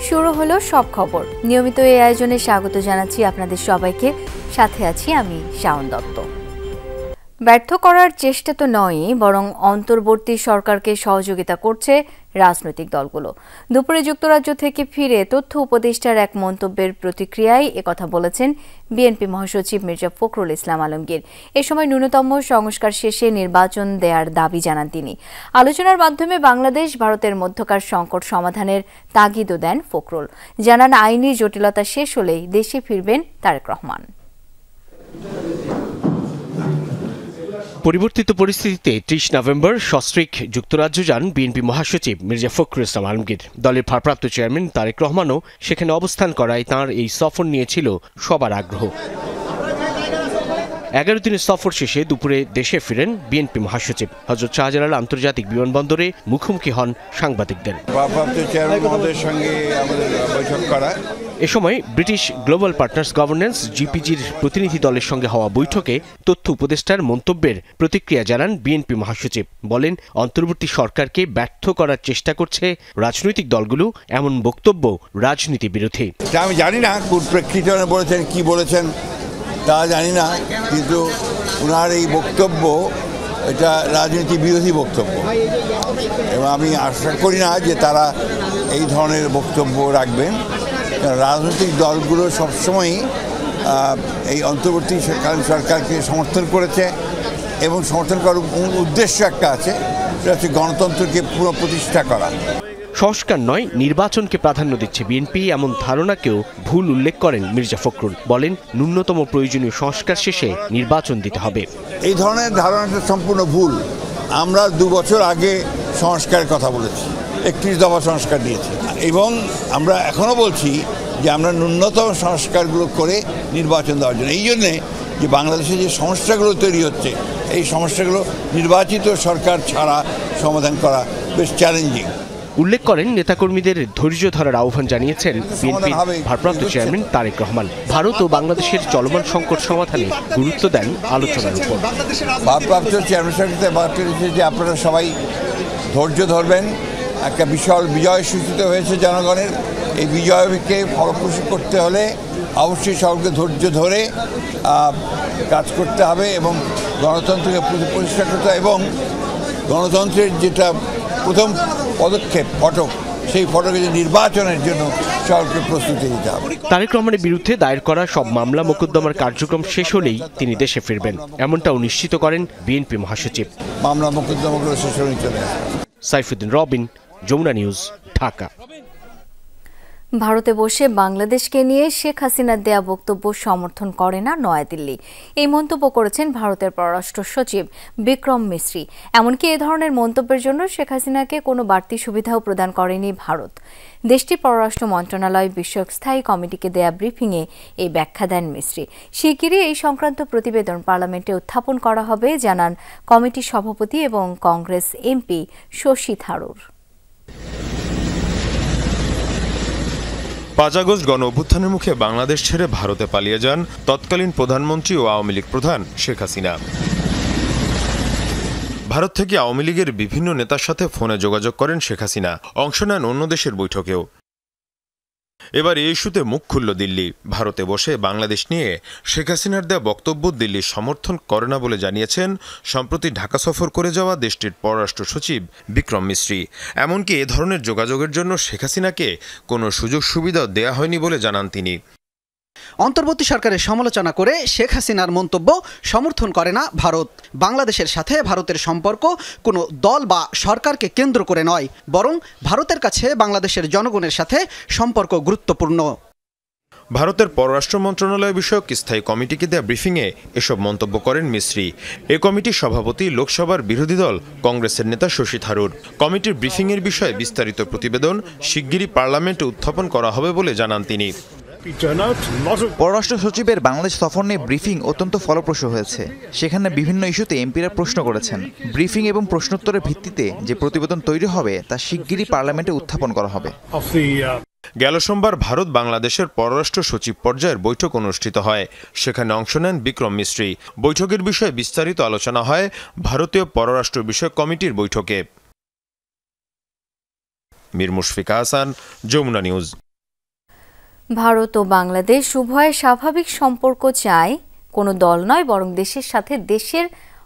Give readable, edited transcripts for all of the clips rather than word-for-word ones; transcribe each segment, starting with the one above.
শুরু হলো সব খবর। নিয়মিত এই আয়োজনে স্বাগত জানাচ্ছি আপনাদের সবাইকে। সাথে আছি আমি শাওন দত্ত। ব্যর্থ করার চেষ্টা তো নয়ই, বরং অন্তর্বর্তী সরকারকে সহযোগিতা করছে রাজনৈতিক দলগুলো। দুপুরে যুক্তরাজ্য থেকে ফিরে তথ্য উপদেষ্টার এক মন্তব্যের প্রতিক্রিয়ায় একথা বলেছেন বিএনপি মহাসচিব মির্জা ফখরুল ইসলাম আলমগীর। এ সময় ন্যূনতম সংস্কার শেষে নির্বাচন দেওয়ার দাবি জানান তিনি। আলোচনার মাধ্যমে বাংলাদেশ ভারতের মধ্যকার সংকট সমাধানের তাগিদও দেন ফখরুল। জানান, আইনি জটিলতা শেষ হলেই দেশে ফিরবেন তারেক রহমান। পরিবর্তিত পরিস্থিতিতে ৩০ নভেম্বর সস্ত্রীক যুক্তরাজ্য যান বিএনপি মহাসচিব মির্জা ফখরুল ইসলাম আলমগীর। দলের ভারপ্রাপ্ত চেয়ারম্যান তারেক রহমানও সেখানে অবস্থান করায় তাঁর এই সফর নিয়েছিল সবার আগ্রহ। ১১ দিনের সফর শেষে দুপুরে দেশে ফিরেন বিএনপি মহাসচিব। হযরত শাহজালাল আন্তর্জাতিক বিমানবন্দরে মুখোমুখি হন সাংবাদিকদের। এ সময় ব্রিটিশ গ্লোবাল পার্টনার্স গভর্নেন্স জিপিজির প্রতিনিধি দলের সঙ্গে হওয়া বৈঠকে তথ্য উপদেষ্টার মন্তব্যের প্রতিক্রিয়া জানান বিএনপি মহাসচিব। বলেন, অন্তর্বর্তী সরকারকে ব্যর্থ করার চেষ্টা করছে রাজনৈতিক দলগুলো। এমন বক্তব্য রাজনীতি বিরোধী। আমি জানি না কোন প্রেক্ষিতে বলেছেন, কি বলেছেন তা জানি না, কিন্তু ওনার এই বক্তব্য এটা রাজনীতি বিরোধী বক্তব্য, এবং আমি আশা করি না যে তারা এই ধরনের বক্তব্য রাখবেন। রাজনৈতিক দলগুলো সবসময়ই এই অন্তর্বর্তীকালীন সরকারকে সমর্থন করেছে, এবং সমর্থন করার উদ্দেশ্য একটা আছে, সেটা হচ্ছে গণতন্ত্রকে পুনঃপ্রতিষ্ঠা করা। সংস্কার নয়, নির্বাচনকে প্রাধান্য দিচ্ছে বিএনপি, এমন ধারণাকেও ভুল উল্লেখ করেন মির্জা ফখরুল। বলেন, ন্যূনতম প্রয়োজনীয় সংস্কার শেষে নির্বাচন দিতে হবে। এই ধরনের ধারণাটা সম্পূর্ণ ভুল। আমরা ২ বছর আগে সংস্কারের কথা বলেছি, ৩১ দফা সংস্কার দিয়েছি, এবং আমরা এখনও বলছি যে আমরা ন্যূনতম সংস্কারগুলো করে নির্বাচন দেওয়ার জন্য। এই জন্যে যে বাংলাদেশে যে সমস্যাগুলো তৈরি হচ্ছে, এই সমস্যাগুলো নির্বাচিত সরকার ছাড়া সমাধান করা বেশ চ্যালেঞ্জিং। উল্লেখ করেন, নেতাকর্মীদের ধৈর্য ধরার আহ্বান জানিয়েছেন বিএনপির ভারপ্রাপ্ত চেয়ারম্যান তারেক রহমান। ভারত ও বাংলাদেশের চলমান সংকট সমাধানে গুরুত্ব দেন আলোচনার উপর। ভারপ্রাপ্ত চেয়ারম্যান সাহেব বাদ করেছে যে আপনারা সবাই ধৈর্য ধরবেন। একটা বিশাল বিজয় সূচিত হয়েছে জনগণের। এই বিজয়কে ফলপ্রসূ করতে হলে অবশ্যই সকলকে ধৈর্য ধরে কাজ করতে হবে, এবং গণতন্ত্রকে প্রতিষ্ঠা করতে হবে, এবং গণতন্ত্রের যেটা প্রথম পদক্ষেপ ফটক, সেই ফটকে নির্বাচনের জন্য সকলকে প্রস্তুতি নিতে হবে। তারেক রহমানের বিরুদ্ধে দায়ের করা সব মামলা মোকদ্দমার কার্যক্রম শেষ হলেই তিনি দেশে ফিরবেন, এমনটাও নিশ্চিত করেন বিএনপি মহাসচিব। মামলা মোকদ্দমাগুলো শেষ হলেই চলে আসবে। সাইফুদ্দিন রবিন, যমুনা নিউজ, ঢাকা। ভারতে বসে বাংলাদেশকে নিয়ে শেখ হাসিনার দেয়া বক্তব্য সমর্থন করে না নয়াদিল্লি। এই মন্তব্য করেছেন ভারতের পররাষ্ট্র সচিব বিক্রম মিশ্রি। এমনকি এ ধরনের মন্তব্যের জন্য শেখ হাসিনাকে কোনো বাড়তি সুবিধাও প্রদান করেনি ভারত। দেশটির পররাষ্ট্র মন্ত্রণালয় বিষয়ক স্থায়ী কমিটিকে দেয়া ব্রিফিংয়ে এই ব্যাখ্যা দেন মিশ্রি। শিগগিরই এই সংক্রান্ত প্রতিবেদন পার্লামেন্টে উত্থাপন করা হবে, জানান কমিটির সভাপতি এবং কংগ্রেস এমপি শশী থারুর। ৫ আগস্ট গণ অভ্যুত্থানের মুখে বাংলাদেশ ছেড়ে ভারতে পালিয়ে যান তৎকালীন প্রধানমন্ত্রী ও আওয়ামী লীগ প্রধান শেখ হাসিনা। ভারত থেকে আওয়ামী লীগের বিভিন্ন নেতার সাথে ফোনে যোগাযোগ করেন শেখ হাসিনা, অংশ নেন অন্য দেশের বৈঠকেও। এবার এই ইস্যুতে মুখ খুলল দিল্লি। ভারতে বসে বাংলাদেশ নিয়ে শেখ হাসিনার দেয়া বক্তব্য দিল্লির সমর্থন করে না বলে জানিয়েছেন সম্প্রতি ঢাকা সফর করে যাওয়া দেশটির পররাষ্ট্র সচিব বিক্রম মিশ্রি। এমনকি এ ধরনের যোগাযোগের জন্য শেখ হাসিনাকে কোনো সুযোগ সুবিধা দেয়া হয়নি বলে জানান তিনি। অন্তর্বর্তী সরকারের সমালোচনা করে শেখ হাসিনার মন্তব্য সমর্থন করে না ভারত। বাংলাদেশের সাথে ভারতের সম্পর্ক কোনো দল বা সরকারকে কেন্দ্র করে নয়, বরং ভারতের কাছে বাংলাদেশের জনগণের সাথে সম্পর্ক গুরুত্বপূর্ণ। ভারতের পররাষ্ট্র মন্ত্রণালয় বিষয়ক স্থায়ী কমিটিকে দেয়া ব্রিফিংয়ে এসব মন্তব্য করেন মিশ্রি। এ কমিটির সভাপতি লোকসভার বিরোধী দল কংগ্রেসের নেতা শশী থারুর। কমিটির ব্রিফিংয়ের বিষয়ে বিস্তারিত প্রতিবেদন শিগগিরই পার্লামেন্টে উত্থাপন করা হবে বলে জানান তিনি। পররাষ্ট্র সচিবের বাংলাদেশ সফর নিয়ে ব্রিফিং অত্যন্ত ফলপ্রসূ হয়েছে। সেখানে বিভিন্ন ইস্যুতে এমপিরা প্রশ্ন করেছেন। ব্রিফিং এবং প্রশ্নোত্তরের ভিত্তিতে যে প্রতিবেদন তৈরি হবে তা শিগগিরই পার্লামেন্টে উত্থাপন করা হবে। গেল সোমবার ভারত বাংলাদেশের পররাষ্ট্র সচিব পর্যায়ের বৈঠক অনুষ্ঠিত হয়। সেখানে অংশ নেন বিক্রম মিশ্রি। বৈঠকের বিষয়ে বিস্তারিত আলোচনা হয় ভারতীয় পররাষ্ট্র বিষয়ক কমিটির বৈঠকে। মীর মুশফিকা হাসান, যমুনা নিউজ। ভারত ও বাংলাদেশ উভয় স্বাভাবিক সম্পর্ক চায়, কোনো দল নয় বরং দেশের সাথে দেশের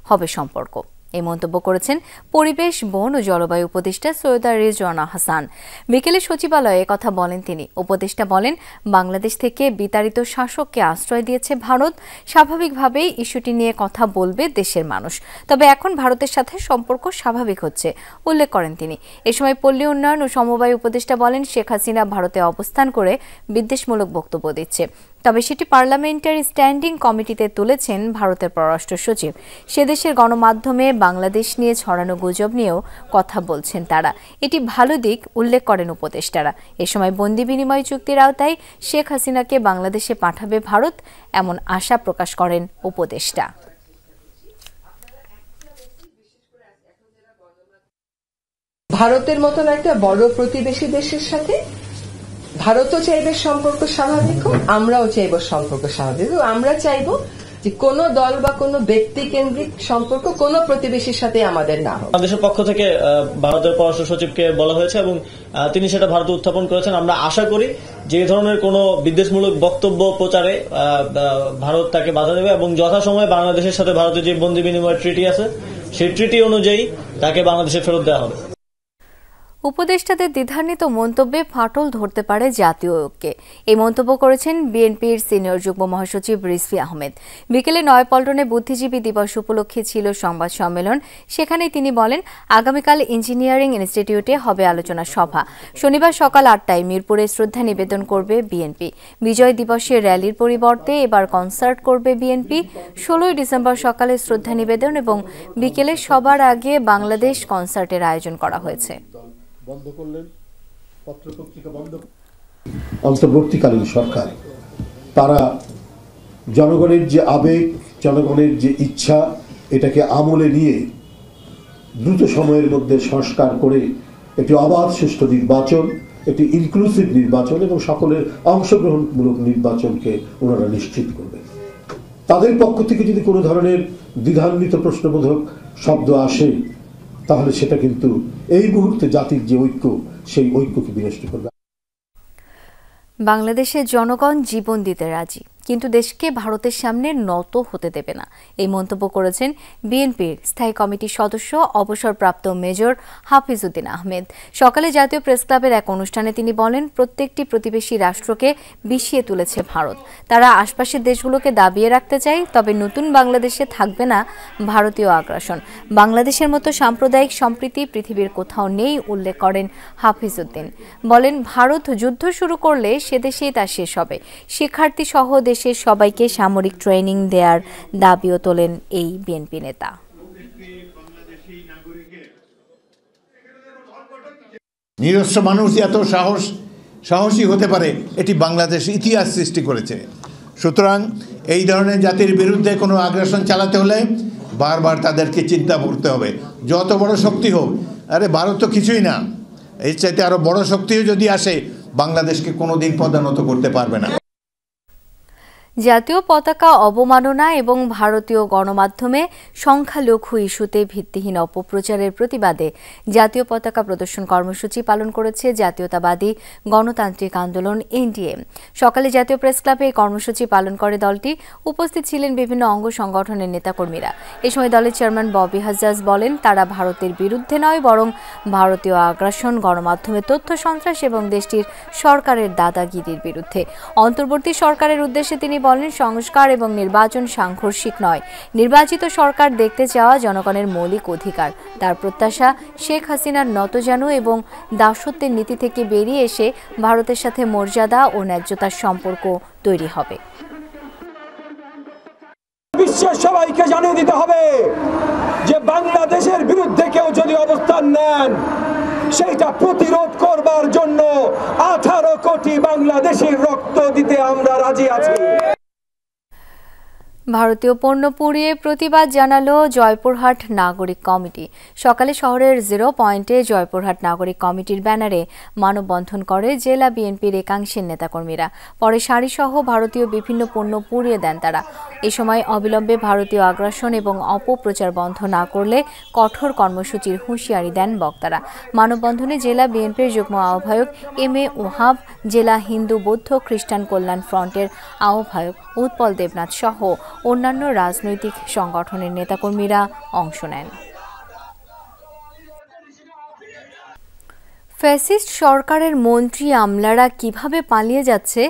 হবে সম্পর্ক। এই মন্তব্য করেছেন পরিবেশ, বন ও জলবায়ু উপদেষ্টা সৈয়দা রিজওয়ানা হাসান। বিকেলে সচিবালয়ে কথা বলেন তিনি। উপদেষ্টা বলেন, বাংলাদেশ থেকে বিতাড়িত শাসককে আশ্রয় দিয়েছে ভারত। স্বাভাবিকভাবেই ইস্যুটি নিয়ে কথা বলবে দেশের মানুষ, তবে এখন ভারতের সাথে সম্পর্ক স্বাভাবিক হচ্ছে উল্লেখ করেন তিনি। এ সময় পল্লী উন্নয়ন ও সমবায় উপদেষ্টা বলেন, শেখ হাসিনা ভারতে অবস্থান করে বিদ্বেষমূলক বক্তব্য দিচ্ছে, তবে সেটি পার্লামেন্টারি স্ট্যান্ডিং কমিটিতে তুলেছেন ভারতের পররাষ্ট্র সচিব। সে দেশের গণমাধ্যমে বাংলাদেশ নিয়ে ছড়ানো গুজব নিয়েও কথা বলছেন তারা। এটি ভালো দিক উল্লেখ করেন উপদেষ্টারা। এ সময় বন্দি বিনিময় চুক্তির আওতায় শেখ হাসিনাকে বাংলাদেশে পাঠাবে ভারত, এমন আশা প্রকাশ করেন উপদেষ্টা। ভারতের মতন একটা বড় প্রতিবেশী দেশের সাথে ভারতও চাইবে সম্পর্ক স্বাভাবিক হোক, আমরাও চাইব সম্পর্ক স্বাভাবিক হোক। আমরা চাইব যে কোনো দল বা কোনো ব্যক্তি কেন্দ্রিক সম্পর্ক কোনো প্রতিবেশীর সাথে আমাদের না হোক। বাংলাদেশের পক্ষ থেকে ভারতের পররাষ্ট্র সচিবকে বলা হয়েছে এবং তিনি সেটা ভারতে উত্থাপন করেছেন। আমরা আশা করি যে ধরনের কোনো বিদ্বেষমূলক বক্তব্য প্রচারে ভারত তাকে বাধা দেবে এবং যথাসময়ে বাংলাদেশের সাথে ভারতের যে বন্দি বিনিময় ট্রিটি আছে সেই ট্রিটি অনুযায়ী তাকে বাংলাদেশে ফেরত দেওয়া হবে। উপদেষ্টাদের দ্বিধান্বিত মন্তব্যে ফাটল ধরতে পারে জাতীয় ঐক্যে, এই মন্তব্য করেছেন বিএনপির সিনিয়র যুগ্ম মহাসচিব রিজভী আহমেদ। বিকেলে নয়াপল্টনে বুদ্ধিজীবী দিবস উপলক্ষে ছিল সংবাদ সম্মেলন। সেখানে তিনি বলেন, আগামীকাল ইঞ্জিনিয়ারিং ইনস্টিটিউটে হবে আলোচনা সভা। শনিবার সকাল 8টায় মিরপুরে শ্রদ্ধা নিবেদন করবে বিএনপি। বিজয় দিবসের র্যালির পরিবর্তে এবার কনসার্ট করবে বিএনপি। 16 ডিসেম্বর সকালে শ্রদ্ধা নিবেদন এবং বিকেলে সবার আগে বাংলাদেশ কনসার্টের আয়োজন করা হয়েছে। বন্ধ করলেন পত্রপত্রিকা বন্ধ। অন্তর্বর্তীকালীন সরকার তারা জনগণের যে আবেগ, জনগণের যে ইচ্ছা, এটাকে আমলে নিয়ে দ্রুত সময়ের মধ্যে সংস্কার করে একটি অবাধ সুষ্ঠু নির্বাচন, একটি ইনক্লুসিভ নির্বাচন এবং সকলের অংশগ্রহণমূলক নির্বাচনকে ওনারা নিশ্চিত করবেন। তাদের পক্ষ থেকে যদি কোনো ধরনের দ্বিধান্বিত প্রশ্নবোধক শব্দ আসে, তাহলে সেটা কিন্তু এই মুহূর্তে জাতির যে ঐক্য, সেই ঐক্যকে বিনষ্ট করবে। বাংলাদেশের জনগণ জীবন দিতে রাজি, কিন্তু দেশকে ভারতের সামনে নত হতে দেবে না, এই মন্তব্য করেছেন বিএনপির স্থায়ী কমিটির সদস্য অবসরপ্রাপ্ত মেজর হাফিজউদ্দিন আহমেদ। সকালে জাতীয় প্রেস ক্লাবের এক অনুষ্ঠানে তিনি বলেন, প্রত্যেকটি প্রতিবেশী রাষ্ট্রকে বিষিয়ে তুলেছে ভারত। তারা আশপাশের দেশগুলোকে দাবিয়ে রাখতে চায়, তবে নতুন বাংলাদেশে থাকবে না ভারতীয় আগ্রাসন। বাংলাদেশের মতো সাম্প্রদায়িক সম্প্রীতি পৃথিবীর কোথাও নেই উল্লেখ করেন হাফিজউদ্দিন। বলেন, ভারত যুদ্ধ শুরু করলে সে দেশেই তা শেষ হবে। শিক্ষার্থী সহ দেশের সবাইকে সামরিক ট্রেনিং দেওয়ার দাবিও তোলেন এই বিএনপি নেতা। নিরস্ত্র মানুষ এত সাহসী হতে পারে, এটি বাংলাদেশ ইতিহাস সৃষ্টি করেছে। সুতরাং এই ধরনের জাতির বিরুদ্ধে কোনো আগ্রাসন চালাতে হলে বারবার তাদেরকে চিন্তা করতে হবে, যত বড় শক্তি হোক। আরে ভারত তো কিছুই না, এর চাইতে আরো বড় শক্তিও যদি আসে, বাংলাদেশকে কোনোদিন পদানত করতে পারবে না। জাতীয় পতাকা অবমাননা এবং ভারতীয় গণমাধ্যমে সংখ্যালঘু ইস্যুতে ভিত্তিহীন অপপ্রচারের প্রতিবাদে জাতীয় পতাকা প্রদর্শন কর্মসূচি পালন করেছে জাতীয়তাবাদী গণতান্ত্রিক আন্দোলন এনডিএ। সকালে জাতীয় প্রেস ক্লাবে এই কর্মসূচি পালন করে দলটি। উপস্থিত ছিলেন বিভিন্ন অঙ্গ সংগঠনের নেতাকর্মীরা। এ সময় দলের চেয়ারম্যান ববি হাজ্জাজ বলেন, তারা ভারতের বিরুদ্ধে নয়, বরং ভারতীয় আগ্রাসন, গণমাধ্যমে তথ্য সন্ত্রাস এবং দেশটির সরকারের দাদাগিরির বিরুদ্ধে। অন্তর্বর্তী সরকারের উদ্দেশ্যে তিনি বলেন, সংস্কার এবং নির্বাচন সাংঘর্ষিক নয়। নির্বাচিত সরকার দেখতে চাওয়া জনগণের মৌলিক অধিকার। তার প্রত্যাশা, শেখ হাসিনার নতজানু এবং দাসত্বের নীতি থেকে বেরিয়ে এসে ভারতের সাথে মর্যাদা ও ন্যায্যতার সম্পর্ক তৈরি হবে। বিশ্বের সবাইকে জানিয়ে দিতে হবে যে বাংলাদেশের বিরুদ্ধে কেউ যদি অবস্থান নেন, সেইটা প্রতিরোধ করবার জন্য 18 কোটি বাংলাদেশির রক্ত দিতে আমরা রাজি আছি। ভারতীয় পণ্য পুড়িয়ে প্রতিবাদ জানালো জয়পুরহাট নাগরিক কমিটি। সকালে শহরের 0 পয়েন্টে জয়পুরহাট নাগরিক কমিটির ব্যানারে মানববন্ধন করে জেলা বিএনপির একাংশের নেতাকর্মীরা। পরে শাড়িসহ ভারতীয় বিভিন্ন পণ্য পুড়িয়ে দেন তারা। এ সময় অবিলম্বে ভারতীয় আগ্রাসন এবং অপপ্রচার বন্ধ না করলে কঠোর কর্মসূচির হুঁশিয়ারি দেন বক্তারা। মানববন্ধনে জেলা বিএনপির যুগ্ম আহ্বায়ক এম.এ. ওহাব, জেলা হিন্দু বৌদ্ধ খ্রিস্টান কল্যাণ ফ্রন্টের আহ্বায়ক উৎপল দেবনাথ সহ অন্যান্য রাজনৈতিক সংগঠনের নেতাকর্মীরা অংশ নেন। ফ্যাসিস্ট সরকারের মন্ত্রী আমলারা কিভাবে পালিয়ে যাচ্ছে,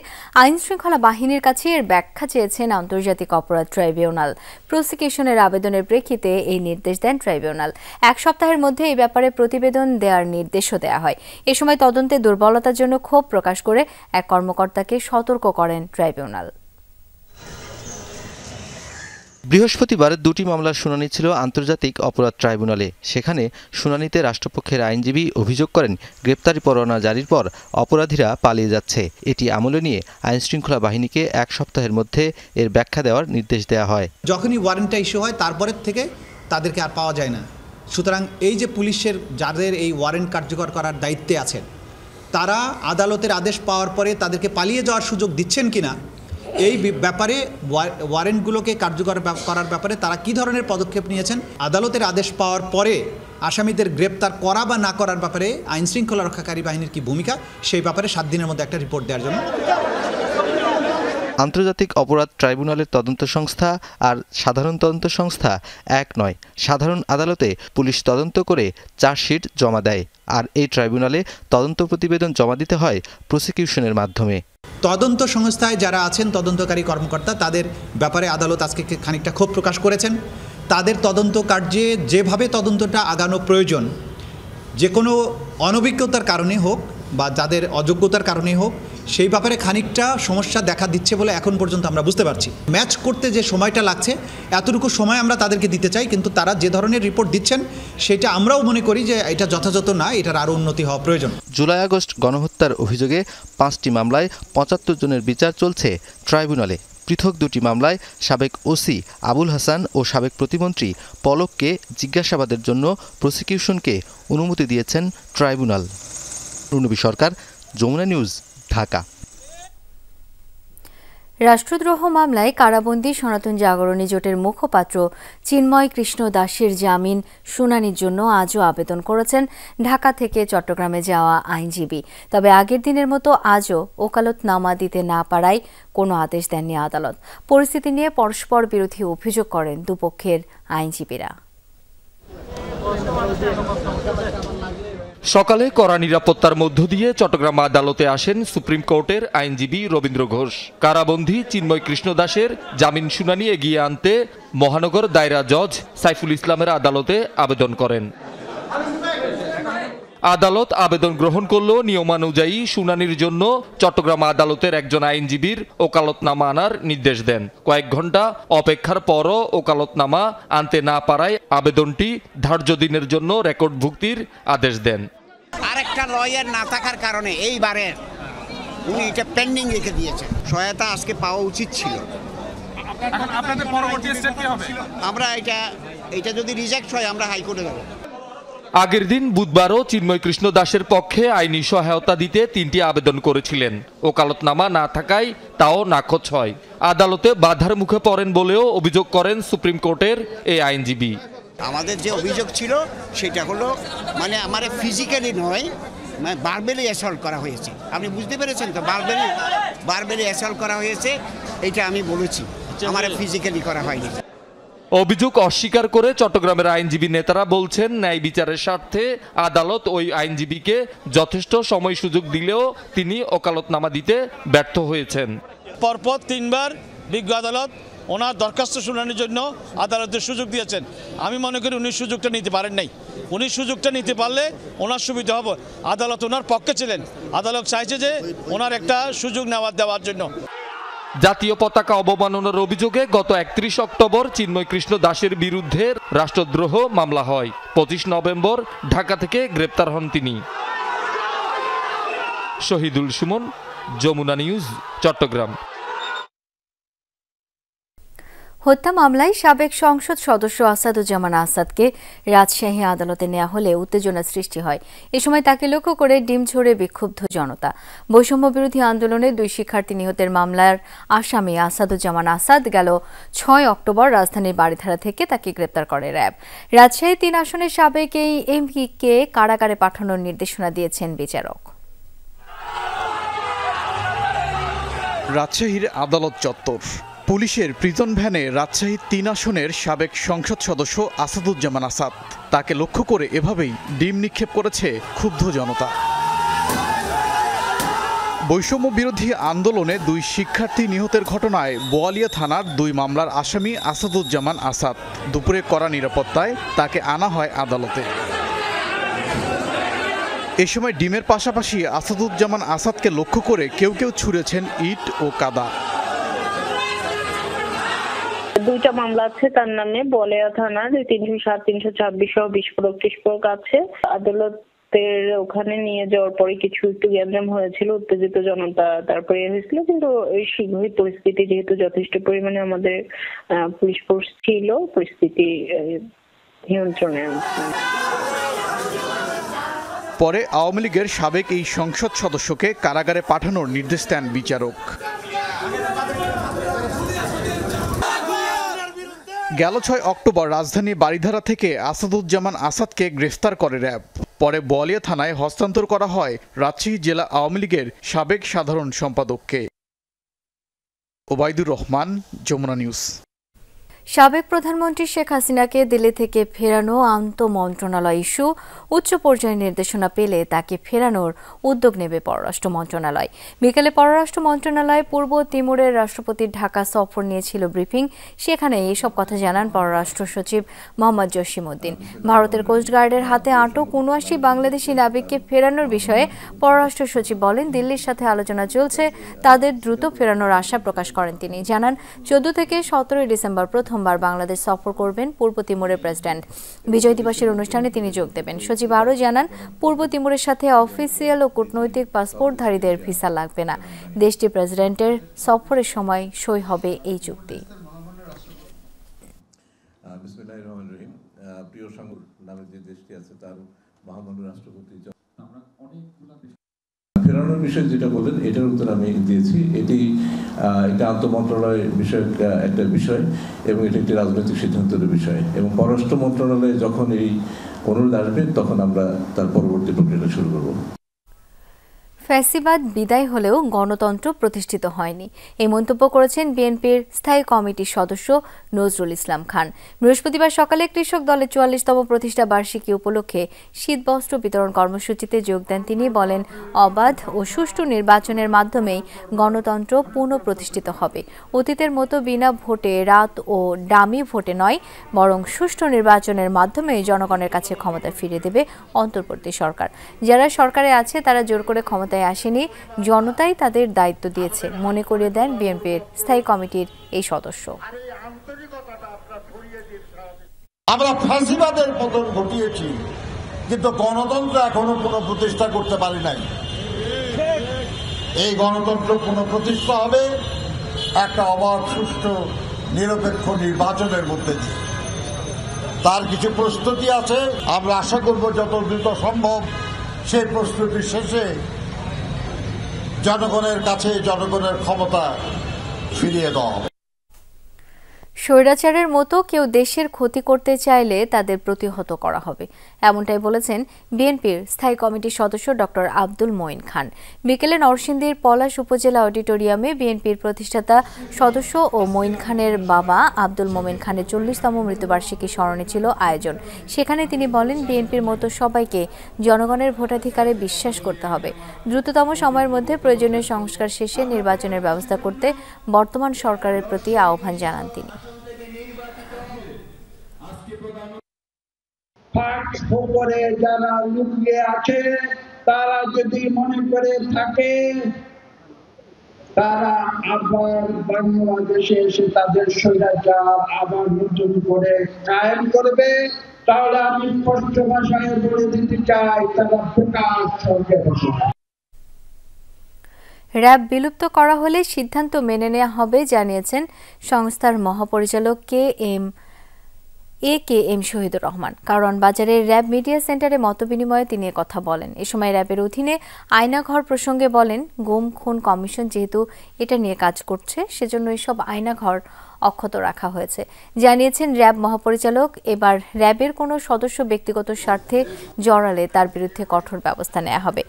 আইনশৃঙ্খলা বাহিনীর কাছে এর ব্যাখ্যা চেয়েছেন আন্তর্জাতিক অপরাধ ট্রাইব্যুনাল। প্রসিকিউশনের আবেদনের প্রেক্ষিতে এই নির্দেশ দেন ট্রাইব্যুনাল। 1 সপ্তাহের মধ্যে এই ব্যাপারে প্রতিবেদন দেওয়ার নির্দেশও দেওয়া হয়। এ সময় তদন্তে দুর্বলতার জন্য ক্ষোভ প্রকাশ করে এক কর্মকর্তাকে সতর্ক করেন ট্রাইব্যুনাল। বৃহস্পতিবার 2টি মামলার শুনানি ছিল আন্তর্জাতিক অপরাধ ট্রাইব্যুনালে। সেখানে শুনানিতে রাষ্ট্রপক্ষের আইনজীবী অভিযোগ করেন, গ্রেপ্তারি পরোয়ানা জারির পর অপরাধীরা পালিয়ে যাচ্ছে। এটি আমলে নিয়ে আইনশৃঙ্খলা বাহিনীকে 1 সপ্তাহের মধ্যে এর ব্যাখ্যা দেওয়ার নির্দেশ দেওয়া হয়। যখনই ওয়ারেন্টটা ইস্যু হয় তারপরের থেকে তাদেরকে আর পাওয়া যায় না। সুতরাং এই যে পুলিশের যাদের এই ওয়ারেন্ট কার্যকর করার দায়িত্বে আছেন, তারা আদালতের আদেশ পাওয়ার পরে তাদেরকে পালিয়ে যাওয়ার সুযোগ দিচ্ছেন কিনা, এই ব্যাপারে ওয়ারেন্টগুলোকে কার্যকর করার ব্যাপারে তারা কী ধরনের পদক্ষেপ নিয়েছেন, আদালতের আদেশ পাওয়ার পরে আসামিদের গ্রেপ্তার করা বা না করার ব্যাপারে আইনশৃঙ্খলা রক্ষাকারী বাহিনীর কী ভূমিকা, সেই ব্যাপারে 7 দিনের মধ্যে একটা রিপোর্ট দেওয়ার জন্য। আন্তর্জাতিক অপরাধ ট্রাইব্যুনালের তদন্ত সংস্থা আর সাধারণ তদন্ত সংস্থা এক নয়। সাধারণ আদালতে পুলিশ তদন্ত করে চার্জশিট জমা দেয়, আর এই ট্রাইব্যুনালে তদন্ত প্রতিবেদন জমা দিতে হয় প্রসিকিউশনের মাধ্যমে। তদন্ত সংস্থায় যারা আছেন তদন্তকারী কর্মকর্তা, তাদের ব্যাপারে আদালত আজকে খানিকটা ক্ষোভ প্রকাশ করেছেন। তাদের তদন্ত কার্যে যেভাবে তদন্তটা আগানো প্রয়োজন, যে কোনো অনভিজ্ঞতার কারণে হোক বা যাদের অযোগ্যতার কারণে হোক, সেই ব্যাপারে খানিকটা সমস্যা দেখা দিচ্ছে বলে এখন পর্যন্ত আমরা বুঝতে পারছি। ম্যাচ করতে যে সময়টা লাগছে, এতটুকু সময় আমরা তাদেরকে দিতে চাই, কিন্তু তারা যে ধরনের রিপোর্ট দিচ্ছেন সেটা আমরাও মনে করি যে এটা যথাযথ না, এটার আরও উন্নতি হওয়া প্রয়োজন। জুলাই আগস্ট গণহত্যার অভিযোগে 5টি মামলায় 75 জনের বিচার চলছে ট্রাইব্যুনালে। পৃথক 2টি মামলায় সাবেক ওসি আবুল হাসান ও সাবেক প্রতিমন্ত্রী পলককে জিজ্ঞাসাবাদের জন্য প্রসিকিউশনকে অনুমতি দিয়েছেন ট্রাইব্যুনাল। রুনবী সরকার, যমুনা নিউজ, ঢাকা। রাষ্ট্রদ্রোহ মামলায় কারাবন্দী সনাতন জাগরণী জোটের মুখপাত্র চিন্ময় কৃষ্ণ দাসের জামিন শুনানির জন্য আজও আবেদন করেছেন ঢাকা থেকে চট্টগ্রামে যাওয়া আইনজীবী। তবে আগের দিনের মতো আজও ওকালতনামা দিতে না পারায় কোনো আদেশ দেননি আদালত। পরিস্থিতি নিয়ে পরস্পর বিরোধী অভিযোগ করেন দুপক্ষের আইনজীবীরা। সকালে কড়া নিরাপত্তার মধ্য দিয়ে চট্টগ্রাম আদালতে আসেন সুপ্রিম কোর্টের আইনজীবী রবীন্দ্র ঘোষ। কারাবন্দী চিন্ময় কৃষ্ণ দাসের জামিন শুনানি এগিয়ে আনতে মহানগর দায়রা জজ সাইফুল ইসলামের আদালতে আবেদন করেন। আদালত আবেদন গ্রহণ করলেও নিয়মানুযায়ী শুনানির জন্য চট্টগ্রাম আদালতের একজন আইনজীবীর ওকালতনামা আনার নির্দেশ দেন। কয়েক ঘন্টা অপেক্ষার পরও ওকালতনামা আনতে না পারায় আবেদনটি ধার্য দিনের জন্য রেকর্ডভুক্তির আদেশ দেন। আরেকটা লয়ার না থাকার কারণে এইবারে উনি এটা পেন্ডিং রেখে দিয়েছেন। সহায়তা আজকে পাওয়া উচিত ছিল। আপনাদের পরবর্তী স্টেপ কি হবে? আমরা এটা যদি রিজেক্ট হয় আমরা হাইকোর্টে যাব। আগের দিন বুধবারও চিন্ময় কৃষ্ণ দাসের পক্ষে আইনি সহায়তা দিতে 3টি আবেদন করেছিলেন। ওকালতনামা না থাকায় তাও নাকচ হয়। আদালতে বাধার মুখে পড়েন বলেও অভিযোগ করেন সুপ্রিম কোর্টের এই আইনজীবী। আমাদের যে অভিযোগ ছিল সেটা হলো আমার ফিজিক্যালি নয়, বারবেলি অ্যাসল্ট করা হয়েছে। আপনি বুঝতে পেরেছেন তো? বারবেলি অ্যাসল্ট করা হয়েছে, এটা আমি বলেছি, আমার ফিজিক্যালি করা হয়নি। অভিযোগ অস্বীকার করে চট্টগ্রামের আইনজীবী নেতারা বলছেন, ন্যায় বিচারের স্বার্থে আদালত ওই আইনজীবীকে যথেষ্ট সময় সুযোগ দিলেও তিনি ওকালতনামা দিতে ব্যর্থ হয়েছেন। পরপর 3বার বিজ্ঞ আদালত ওনার দরখাস্ত শুনানির জন্য আদালতের সুযোগ দিয়েছেন। আমি মনে করি উনি সুযোগটা নিতে পারেন নাই। উনি সুযোগটা নিতে পারলে ওনার সুবিধা হবে। আদালত ওনার পক্ষে ছিলেন। আদালত চাইছে যে ওনার একটা সুযোগ দেওয়ার জন্য। জাতীয় পতাকা অবমাননার অভিযোগে গত 31 অক্টোবর চিন্ময় কৃষ্ণ দাসের বিরুদ্ধে রাষ্ট্রদ্রোহ মামলা হয়। 25 নভেম্বর ঢাকা থেকে গ্রেপ্তার হন তিনি। শহীদুল সুমন, যমুনা নিউজ, চট্টগ্রাম। হত্যা মামলায় সাবেক সংসদ সদস্য আসাদুজ্জামান আসাদকে রাজশাহী আদালতে নেওয়া হলে উত্তেজনা সৃষ্টি হয়। এ সময় তাকে লক্ষ্য করে ডিম ছুড়ে বিক্ষুব্ধ জনতা। বৈষম্য বিরোধী আন্দোলনে 2 শিক্ষার্থী নিহতের মামলার আসামি আসাদুজ্জামান আসাদ গেল 6 অক্টোবর রাজধানীর বারিধারা থেকে তাকে গ্রেপ্তার করে র্যাব। রাজশাহী 3 আসনের সাবেক এই এমপিকে কারাগারে পাঠানোর নির্দেশনা দিয়েছেন বিচারক। রাজশাহীর আদালত চত্বর। পুলিশের প্রিজন ভ্যানে রাজশাহী 3 আসনের সাবেক সংসদ সদস্য আসাদুজ্জামান আসাদ। তাকে লক্ষ্য করে এভাবেই ডিম নিক্ষেপ করেছে ক্ষুব্ধ জনতা। বৈষম্য বিরোধী আন্দোলনে 2 শিক্ষার্থী নিহতের ঘটনায় বোয়ালিয়া থানার 2 মামলার আসামি আসাদুজ্জামান আসাদ। দুপুরে কড়া নিরাপত্তায় তাকে আনা হয় আদালতে। এ সময় ডিমের পাশাপাশি আসাদুজ্জামান আসাদকে লক্ষ্য করে কেউ কেউ ছুঁড়েছেন ইট ও কাদা। 2টা মামলা আছে তার নামে, বোয়ালিয়া থানার 307, 326 সহ বিস্ফোরক আছে। আদালতের ওখানে নিয়ে যাওয়ার পরে কিছু একটু গ্যাঞ্জাম হয়েছিল, উত্তেজিত জনতা তারপরে হয়েছিল, কিন্তু এই শীঘ্রই পরিস্থিতি যেহেতু যথেষ্ট পরিমাণে আমাদের পুলিশ ফোর্স ছিল, পরিস্থিতি নিয়ন্ত্রণে আনছে। পরে আওয়ামী লীগের সাবেক এই সংসদ সদস্যকে কারাগারে পাঠানোর নির্দেশ দেন বিচারক। গেল 6 অক্টোবর রাজধানী বারিধারা থেকে আসাদুজ্জামান আসাদকে গ্রেফতার করে র্যাব। পরে বোয়ালিয়া থানায় হস্তান্তর করা হয় রাজশাহী জেলা আওয়ামী লীগের সাবেক সাধারণ সম্পাদককে। ওবায়দুর রহমান, যমুনা নিউজ। সাবেক প্রধানমন্ত্রী শেখ হাসিনাকে দিল্লি থেকে ফেরানো আন্তঃমন্ত্রণালয় ইস্যু উচ্চ পর্যায়ের নির্দেশনা পেলে তাকে ফেরানোর উদ্যোগ নেবে পররাষ্ট্র মন্ত্রণালয়। বিকেলে পররাষ্ট্র মন্ত্রণালয় পূর্ব তিমুরের রাষ্ট্রপতির ঢাকা সফর নিয়েছিল ব্রিফিং। সেখানে এসব কথা জানান পররাষ্ট্র সচিব মোহাম্মদ জসিমউদ্দিন। ভারতের কোস্টগার্ডের হাতে আটক ৭৯ বাংলাদেশি নাবিককে ফেরানোর বিষয়ে পররাষ্ট্র সচিব বলেন, দিল্লির সাথে আলোচনা চলছে, তাদের দ্রুত ফেরানোর আশা প্রকাশ করেন তিনি। জানান 14 থেকে 17 ডিসেম্বর প্রথমবার বাংলাদেশ সফর করবেন পূর্ব তিমুরের প্রেসিডেন্ট। বিজয় দিবসের অনুষ্ঠানে তিনি যোগ দেবেন। সচিব আরও জানান, পূর্ব তিমুরের সাথে অফিসিয়াল ও কূটনৈতিক পাসপোর্টধারীদের ভিসা লাগবে না। দেশটির প্রেসিডেন্টের সফরের সময় সই হবে এই চুক্তি। প্রিয় সাংবাদিক নামে যে দেশটি আছে তার মহামান্য রাষ্ট্রপতি ফেরানোর বিষয়ে যেটা বললেন এটার উত্তর আমি দিয়েছি। এটি একটা আন্তঃমন্ত্রণালয় বিষয়ক একটা বিষয় এবং এটি একটি রাজনৈতিক সিদ্ধান্তের বিষয়, এবং পররাষ্ট্র মন্ত্রণালয়ে যখন এই অনুরোধ আসবে তখন আমরা তার পরবর্তী প্রক্রিয়া শুরু করব। ফ্যাসিবাদ বিদায় হলেও গণতন্ত্র প্রতিষ্ঠিত হয়নি, এই মন্তব্য করেছেন বিএনপির স্থায়ী কমিটির সদস্য নজরুল ইসলাম খান। বৃহস্পতিবার সকালে কৃষক দলের 44তম প্রতিষ্ঠা বার্ষিকী উপলক্ষে শীতবস্ত্র বিতরণ কর্মসূচিতে যোগ দেন তিনি। বলেন, অবাধ ও সুষ্ঠু নির্বাচনের মাধ্যমেই গণতন্ত্র পুনঃপ্রতিষ্ঠিত হবে। অতীতের মতো বিনা ভোটে, রাত ও ডামি ভোটে নয়, বরং সুষ্ঠু নির্বাচনের মাধ্যমে জনগণের কাছে ক্ষমতা ফিরিয়ে দেবে অন্তর্বর্তী সরকার। যারা সরকারে আছে তারা জোর করে ক্ষমতা আসেনি, জনতাই তাদের দায়িত্ব দিয়েছে, মনে করিয়ে দেন বিএনপির স্থায়ী কমিটির এই সদস্য। আমরা ফাঁসিবাদের পতন ঘটিয়েছি, কিন্তু গণতন্ত্র এখনো পুনঃপ্রতিষ্ঠা করতে পারি নাই। এই গণতন্ত্র পুনঃপ্রতিষ্ঠা হবে একটা অবাধ, সুষ্ঠু, নিরপেক্ষ নির্বাচনের মধ্যে দিয়ে। তার কিছু প্রস্তুতি আছে, আমরা আশা করব যত দ্রুত সম্ভব সেই প্রস্তুতি শেষে জনগণের কাছে জনগণের ক্ষমতা ফিরিয়ে দেওয়া হবে। স্বৈরাচারের মতো কেউ দেশের ক্ষতি করতে চাইলে তাদের প্রতিহত করা হবে, এমনটাই বলেছেন বিএনপির স্থায়ী কমিটির সদস্য ডক্টর আব্দুল মঈন খান। বিকেলে নরসিংদীর পলাশ উপজেলা অডিটোরিয়ামে বিএনপির প্রতিষ্ঠাতা সদস্য ও মঈন খানের বাবা আব্দুল মোমেন খানের 40তম মৃত্যুবার্ষিকী স্মরণে ছিল আয়োজন। সেখানে তিনি বলেন, বিএনপির মতো সবাইকে জনগণের ভোটাধিকারে বিশ্বাস করতে হবে। দ্রুততম সময়ের মধ্যে প্রয়োজনীয় সংস্কার শেষে নির্বাচনের ব্যবস্থা করতে বর্তমান সরকারের প্রতি আহ্বান জানান তিনি। যারা লুকিয়ে আছে তারা যদি মনে করে থাকে তারা আবার বাংলাদেশে এসে তাদের স্বৈরাচার আবার নতুন করে কায়েম করবে, তাহলে আমি স্পষ্ট ভাষায় বলে দিতে চাই, তারা প্রকাশ সরকার। র্যাব বিলুপ্ত করা হলে সিদ্ধান্ত মেনে নেওয়া হবে জানিয়েছেন সংস্থার মহাপরিচালক এ কে এম শহীদুর রহমান। কারণ বাজারের র্যাব মিডিয়া সেন্টারে মতবিনিময়ে তিনি কথা বলেন। এ সময় র্যাবের অধীনে আয়নাঘর প্রসঙ্গে বলেন, গুম খুন কমিশন যেহেতু এটা নিয়ে কাজ করছে, সেজন্য এসব আয়নাঘর অক্ষত রাখা হয়েছে। জানিয়েছেন র্যাব মহাপরিচালক, এবার র্যাবের কোনো সদস্য ব্যক্তিগত স্বার্থে জড়ালে তার বিরুদ্ধে কঠোর ব্যবস্থা নেওয়া হবে।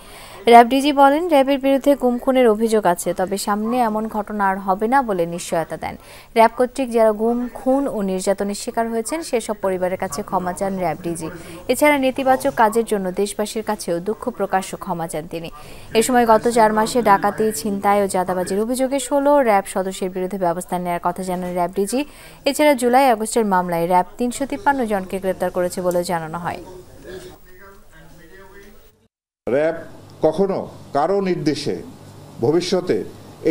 র্যাব ডিজি বলেন, র্যাবের বিরুদ্ধে গুম খুনের অভিযোগ আছে, তবে সামনে এমন ঘটনা আর হবে না বলে নিশ্চয়তা দেন। র্যাব কর্তৃক যারা গুম খুন ও নির্যাতনের শিকার হয়েছেন সেসব পরিবারের কাছে ক্ষমা চান র্যাব ডিজি। এছাড়া নেতিবাচক কাজের জন্য দেশবাসীর কাছেও দুঃখ প্রকাশ ও ক্ষমা চান তিনি। এ সময় গত 4 মাসে ডাকাতি, ছিনতাই ও চাঁদাবাজির অভিযোগে 16 র্যাব সদস্যের বিরুদ্ধে ব্যবস্থা নেওয়ার কথা জানান র্যাব ডিজি। এছাড়া জুলাই আগস্টের মামলায় র্যাব 353 জনকে গ্রেপ্তার করেছে বলে জানানো হয়। র্যাব কখনো কারো নির্দেশে ভবিষ্যতে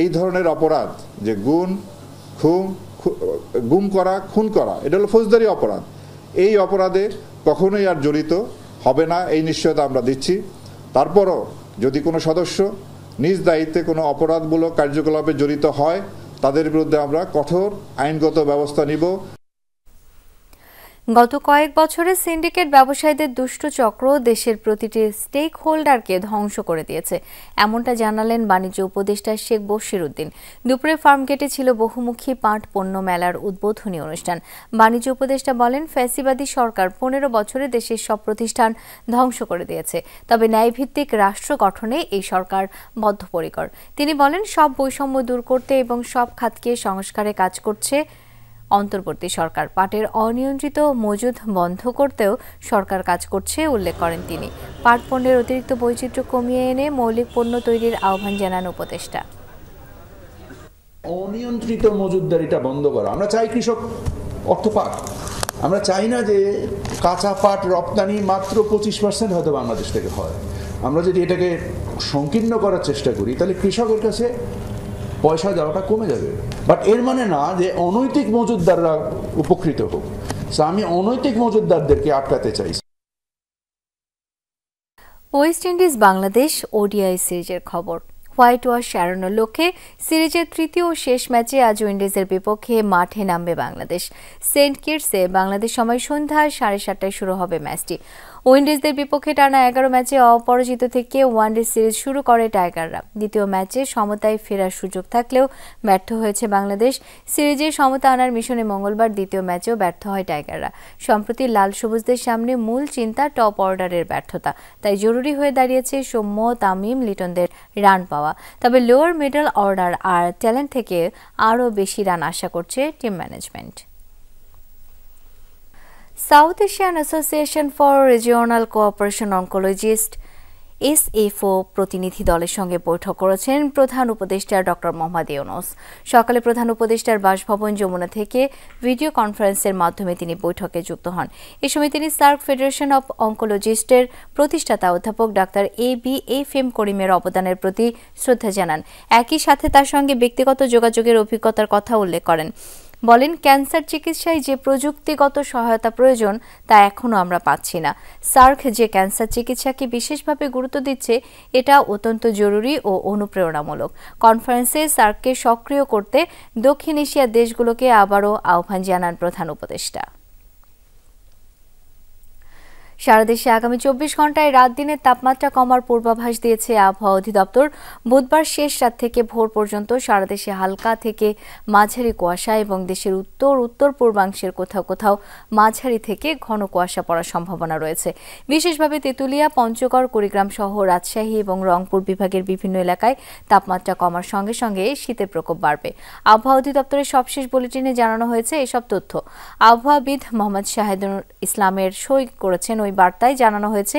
এই ধরনের অপরাধ, যে গুম করা, খুন করা, এটা হলো ফৌজদারি অপরাধ, এই অপরাধে কখনোই আর জড়িত হবে না, এই নিশ্চয়তা আমরা দিচ্ছি। তারপরও যদি কোনো সদস্য নিজ দায়িত্বে কোনো অপরাধমূলক কার্যকলাপে জড়িত হয়, তাদের বিরুদ্ধে আমরা কঠোর আইনগত ব্যবস্থা নিব। গত কয়েক বছরে সিন্ডিকেট ব্যবসায়ীদের দুষ্ট চক্র দেশের প্রতিটি স্টেক হোল্ডারকে ধ্বংস করে দিয়েছে, এমনটা জানালেন বাণিজ্য উপদেষ্টা শেখ বশির উদ্দিন। দুপুরে ফার্মগেটে ছিল বহুমুখী পাট পণ্য মেলার উদ্বোধনী অনুষ্ঠান। বাণিজ্য উপদেষ্টা বলেন, ফ্যাসিবাদী সরকার 15 বছরে দেশের সব প্রতিষ্ঠান ধ্বংস করে দিয়েছে, তবে ন্যায়ভিত্তিক রাষ্ট্র গঠনে এই সরকার বদ্ধপরিকর। তিনি বলেন, সব বৈষম্য দূর করতে এবং সব খাতকে সংস্কারে কাজ করছে অন্তর্বর্তী সরকার। পাটের অনিয়ন্ত্রিত মজুদ বন্ধ করতেও সরকার কাজ করছে উল্লেখ করেন তিনি। পাট পণ্যের অতিরিক্ত বৈচিত্র্য কমিয়ে এনে মৌলিক পণ্য তৈরির আহ্বান জানান উপদেষ্টা। অনিয়ন্ত্রিত মজুদদারিটা বন্ধ করা। আমরা চাই কৃষক অর্থ পাক, আমরা চাই না যে কাঁচা পাট রপ্তানি মাত্র 25% হয়তো বাংলাদেশ থেকে হয়। আমরা যদি এটাকে সংকীর্ণ করার চেষ্টা করি, তাহলে কৃষকের কাছে পয়সা যাওয়াটা কমে যাবে। বাট এর মানে না যে অনৈতিক মজুদদাররা উপকৃত হোক। আমি অনৈতিক মজুদদারদেরকে আটকাতে চাই। ওয়েস্ট ইন্ডিজ বাংলাদেশ ওডিআই সিরিজের খবর। হোয়াইট ওয়াশ এড়ানোর লক্ষ্যে সিরিজের তৃতীয় ও শেষ ম্যাচে আজ উইন্ডিজের বিপক্ষে মাঠে নামবে বাংলাদেশ। সেন্ট কিটসে বাংলাদেশ সময় সন্ধ্যা 7:30টায় শুরু হবে ম্যাচটি। উইন্ডিজদের বিপক্ষে টানা 11 ম্যাচে অপরাজিত থেকে ওয়ানডে সিরিজ শুরু করে টাইগাররা। দ্বিতীয় ম্যাচে সমতায় ফেরার সুযোগ থাকলেও ব্যর্থ হয়েছে বাংলাদেশ। সিরিজে সমতা আনার মিশনে মঙ্গলবার দ্বিতীয় ম্যাচেও ব্যর্থ হয় টাইগাররা। সম্প্রতি লাল সবুজদের সামনে মূল চিন্তা টপ অর্ডারের ব্যর্থতা, তাই জরুরি হয়ে দাঁড়িয়েছে সৌম্য, তামিম, লিটনদের রান পাওয়া। তবে লোয়ার মিডল অর্ডার আর ট্যালেন্ট থেকে আরও বেশি রান আশা করছে team management. South Asian association for regional cooperation oncologist SFO প্রতিনিধি দলের সঙ্গে বৈঠক করেছেন প্রধান উপদেষ্টা ডক্টর মোহাম্মদ ইউনূস। সকালে প্রধান উপদেষ্টার বাসভবন যমুনা থেকে ভিডিও কনফারেন্সের মাধ্যমে তিনি বৈঠকে যুক্ত হন। এ সময় তিনি সার্ক ফেডারেশন অব অনকোলজিস্টের প্রতিষ্ঠাতা অধ্যাপক ডাক্তার ABFM করিমের অবদানের প্রতি শ্রদ্ধা জানান। একই সাথে তার সঙ্গে ব্যক্তিগত যোগাযোগের অভিজ্ঞতার কথা উল্লেখ করেন। বলেন, ক্যান্সার চিকিৎসায় যে প্রযুক্তিগত সহায়তা প্রয়োজন তা এখনও আমরা পাচ্ছি না। সার্ক যে ক্যান্সার চিকিৎসাকে বিশেষভাবে গুরুত্ব দিচ্ছে, এটা অত্যন্ত জরুরি ও অনুপ্রেরণামূলক। কনফারেন্সে সার্ককে সক্রিয় করতে দক্ষিণ এশিয়ার দেশগুলোকে আবারও আহ্বান জানান প্রধান উপদেষ্টা। সারা দেশে আগামী 24 ঘন্টায় রাত দিনের তাপমাত্রা কমার পূর্বাভাস দিয়েছে আবহাওয়া অধিদপ্তর। বুধবার শেষ রাত থেকে ভোর পর্যন্ত সারা দেশে হালকা থেকে মাঝারি কুয়াশা এবং দেশের উত্তর পূর্বাংশের কোথাও কোথাও মাঝারি থেকে ঘন কুয়াশা পড়ার সম্ভাবনা রয়েছে। বিশেষভাবে তেঁতুলিয়া, পঞ্চগড়, কুড়িগ্রাম সহ রাজশাহী এবং রংপুর বিভাগের বিভিন্ন এলাকায় তাপমাত্রা কমার সঙ্গে সঙ্গে শীতের প্রকোপ বাড়বে। আবহাওয়া অধিদপ্তরের সবশেষ বুলেটিনে জানানো হয়েছে এসব তথ্য। আবহাওয়াবিদ মোহাম্মদ শাহিদুল ইসলামের সই করেছেন ওই বার্তায় জানানো হয়েছে,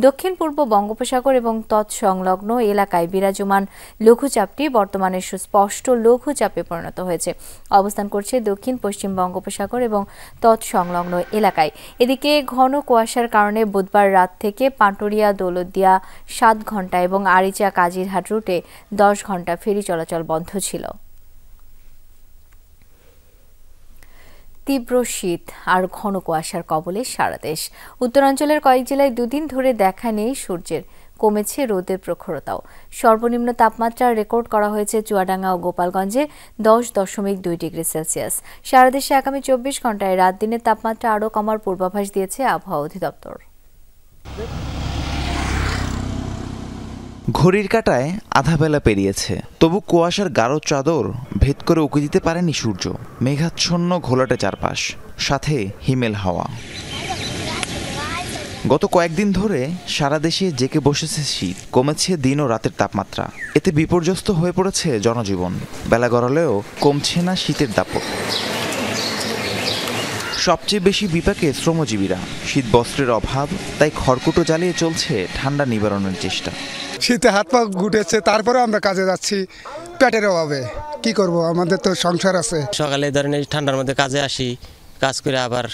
দক্ষিণ পূর্ব বঙ্গোপসাগর এবং তৎসংলগ্ন এলাকায় বিরাজমান লঘুচাপটি বর্তমানে সুস্পষ্ট লঘুচাপে পরিণত হয়েছে, অবস্থান করছে দক্ষিণ পশ্চিম বঙ্গোপসাগর এবং তৎসংলগ্ন এলাকায়। এদিকে ঘন কুয়াশার কারণে বুধবার রাত থেকে পাটুরিয়া দৌলতদিয়া 7 ঘন্টা এবং আরিচা কাজিরহাট রুটে 10 ঘন্টা ফেরি চলাচল বন্ধ ছিল। তীব্র শীত আর ঘন কুয়াশার কবলে সারা দেশ। উত্তরাঞ্চলের কয়েক জেলায় 2 দিন ধরে দেখা নেই সূর্যের। কমেছে রোদের প্রখরতাও। সর্বনিম্ন তাপমাত্রা রেকর্ড করা হয়েছে চুয়াডাঙ্গা ও গোপালগঞ্জে 10.2 ডিগ্রি সেলসিয়াস। সারা দেশে আগামী 24 ঘন্টায় রাত দিনের তাপমাত্রা আরও কমার পূর্বাভাস দিয়েছে আবহাওয়া অধিদপ্তর। ঘড়ির কাঁটায় আধা বেলা পেরিয়েছে, তবু কুয়াশার গাঢ় চাদর ভেদ করে উঁকি দিতে পারেনি সূর্য। মেঘাচ্ছন্ন ঘোলাটে চারপাশ, সাথে হিমেল হাওয়া। গত কয়েকদিন ধরে সারা দেশে জেঁকে বসেছে শীত, কমেছে দিন ও রাতের তাপমাত্রা। এতে বিপর্যস্ত হয়ে পড়েছে জনজীবন। বেলা গড়ালেও কমছে না শীতের দাপট। সবচেয়ে বেশি বিপাকে শ্রমজীবীরা। শীত বস্ত্রের অভাব, তাই খড়কুটো জ্বালিয়ে চলছে ঠান্ডা নিবারণের চেষ্টা। শীতে হাত পা গুটেছে, তারপরে আমরা কাজে যাচ্ছি পেটের অভাবে। কি করব, আমাদের তো সংসার আছে। সকালে ধরেন এই ঠান্ডার মধ্যে কাজে আসি, কাজ করে আবার